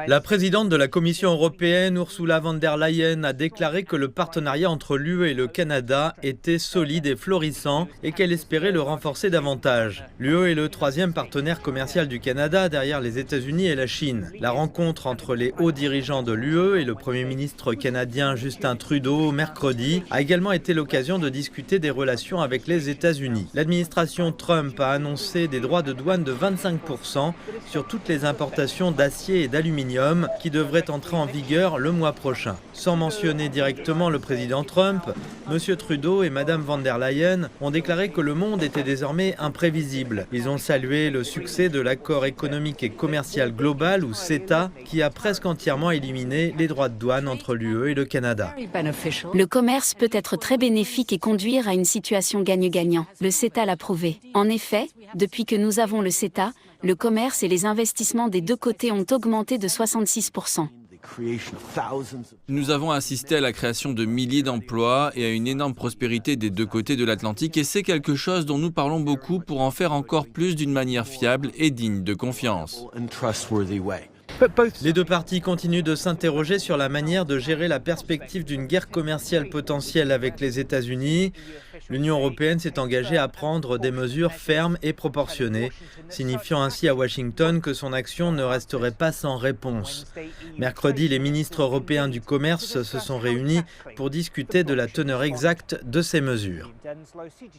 La présidente de la Commission européenne, Ursula von der Leyen, a déclaré que le partenariat entre l'UE et le Canada était solide et florissant et qu'elle espérait le renforcer davantage. L'UE est le troisième partenaire commercial du Canada derrière les États-Unis et la Chine. La rencontre entre les hauts dirigeants de l'UE et le Premier ministre canadien Justin Trudeau mercredi a également été l'occasion de discuter des relations avec les États-Unis. L'administration Trump a annoncé des droits de douane de 25% sur toutes les importations d'acier et d'aluminium qui devraient entrer en vigueur le mois prochain. Sans mentionner directement le président Trump, M. Trudeau et Mme von der Leyen ont déclaré que le monde était désormais imprévisible. Ils ont salué le succès de l'accord économique et commercial global, ou CETA, qui a presque entièrement éliminé les droits de douane entre l'UE et le Canada. Le commerce peut être très bénéfique et conduire à une situation gagnant-gagnant. Le CETA l'a prouvé. En effet, depuis que nous avons le CETA, le commerce et les investissements des deux côtés ont augmenté de 66%. Nous avons assisté à la création de milliers d'emplois et à une énorme prospérité des deux côtés de l'Atlantique, et c'est quelque chose dont nous parlons beaucoup pour en faire encore plus d'une manière fiable et digne de confiance. Les deux parties continuent de s'interroger sur la manière de gérer la perspective d'une guerre commerciale potentielle avec les États-Unis. L'Union européenne s'est engagée à prendre des mesures fermes et proportionnées, signifiant ainsi à Washington que son action ne resterait pas sans réponse. Mercredi, les ministres européens du commerce se sont réunis pour discuter de la teneur exacte de ces mesures.